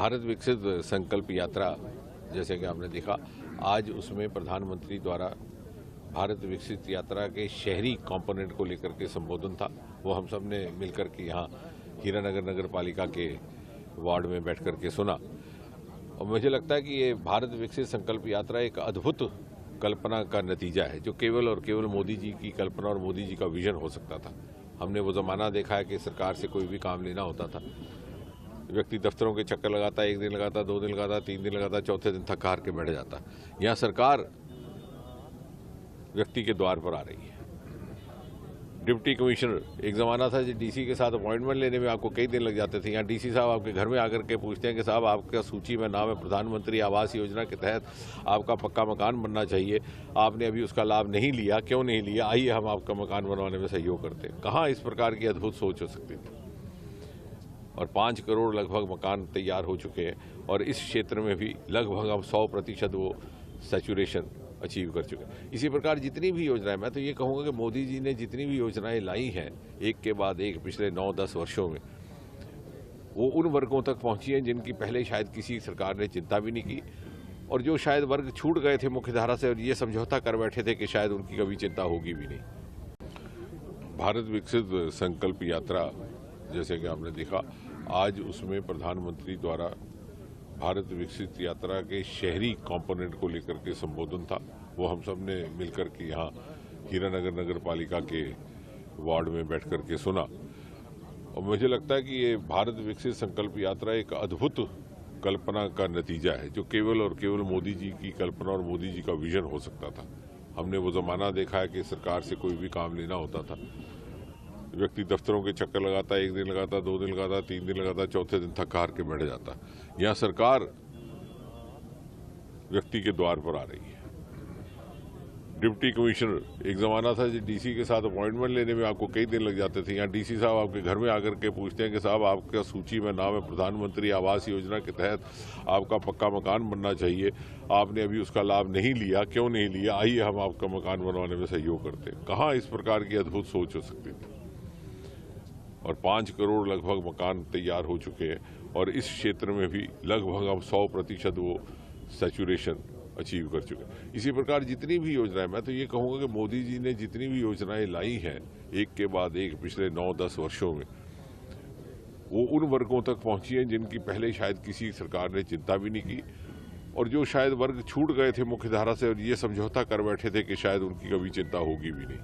भारत विकसित संकल्प यात्रा जैसे कि आपने देखा, आज उसमें प्रधानमंत्री द्वारा भारत विकसित यात्रा के शहरी कंपोनेंट को लेकर के संबोधन था। वो हम सब ने मिलकर के यहाँ हीरानगर नगर पालिका के वार्ड में बैठ कर के सुना और मुझे लगता है कि ये भारत विकसित संकल्प यात्रा एक अद्भुत कल्पना का नतीजा है जो केवल और केवल मोदी जी की कल्पना और मोदी जी का विजन हो सकता था। हमने वो ज़माना देखा है कि सरकार से कोई भी काम लेना होता था, व्यक्ति दफ्तरों के चक्कर लगाता, एक दिन लगाता, 2 दिन लगाता, 3 दिन लगाता, चौथे दिन थक हार के बैठ जाता। यहाँ सरकार व्यक्ति के द्वार पर आ रही है। डिप्टी कमिश्नर, एक ज़माना था जो डीसी के साथ अपॉइंटमेंट लेने में आपको कई दिन लग जाते थे। यहाँ डीसी साहब आपके घर में आकर के पूछते हैं कि साहब आपका सूची में नाम है, प्रधानमंत्री आवास योजना के तहत आपका पक्का मकान बनना चाहिए, आपने अभी उसका लाभ नहीं लिया, क्यों नहीं लिया, आइए हम आपका मकान बनवाने में सहयोग करते हैं। कहाँ इस प्रकार की अद्भुत सोच हो सकती थी। और 5 करोड़ लगभग मकान तैयार हो चुके हैं और इस क्षेत्र में भी लगभग अब 100% वो सैचुरेशन अचीव कर चुके हैं। इसी प्रकार जितनी भी योजनाएं, मैं तो ये कहूँगा कि मोदी जी ने जितनी भी योजनाएं लाई हैं एक के बाद एक पिछले 9-10 वर्षों में, वो उन वर्गों तक पहुँची हैं जिनकी पहले शायद किसी सरकार ने चिंता भी नहीं की और जो शायद वर्ग छूट गए थे मुख्यधारा से और ये समझौता कर बैठे थे कि शायद उनकी कभी चिंता होगी भी नहीं। भारत विकसित संकल्प यात्रा जैसे कि आपने देखा, आज उसमें प्रधानमंत्री द्वारा भारत विकसित यात्रा के शहरी कंपोनेंट को लेकर के संबोधन था। वो हम सब ने मिलकर के यहाँ हीरानगर नगर पालिका के वार्ड में बैठ कर के सुना और मुझे लगता है कि ये भारत विकसित संकल्प यात्रा एक अद्भुत कल्पना का नतीजा है जो केवल और केवल मोदी जी की कल्पना और मोदी जी का विजन हो सकता था। हमने वो ज़माना देखा है कि सरकार से कोई भी काम लेना होता था, व्यक्ति दफ्तरों के चक्कर लगाता, एक दिन लगाता, 2 दिन लगाता, 3 दिन लगाता, चौथे दिन थक हार के बैठ जाता। यहाँ सरकार व्यक्ति के द्वार पर आ रही है। डिप्टी कमिश्नर, एक ज़माना था जो डीसी के साथ अपॉइंटमेंट लेने में आपको कई दिन लग जाते थे। यहाँ डीसी साहब आपके घर में आकर के पूछते हैं कि साहब आपका सूची में नाम है, प्रधानमंत्री आवास योजना के तहत आपका पक्का मकान बनना चाहिए, आपने अभी उसका लाभ नहीं लिया, क्यों नहीं लिया, आइए हम आपका मकान बनवाने में सहयोग करते हैं। कहाँ इस प्रकार की अद्भुत सोच हो सकती थी। और 5 करोड़ लगभग मकान तैयार हो चुके हैं और इस क्षेत्र में भी लगभग अब 100% वो सैचुरेशन अचीव कर चुके हैं। इसी प्रकार जितनी भी योजनाएं, मैं तो ये कहूँगा कि मोदी जी ने जितनी भी योजनाएं लाई हैं एक के बाद एक पिछले 9-10 वर्षों में, वो उन वर्गों तक पहुँची हैं जिनकी पहले शायद किसी सरकार ने चिंता भी नहीं की और जो शायद वर्ग छूट गए थे मुख्यधारा से और ये समझौता कर बैठे थे कि शायद उनकी कभी चिंता होगी भी नहीं।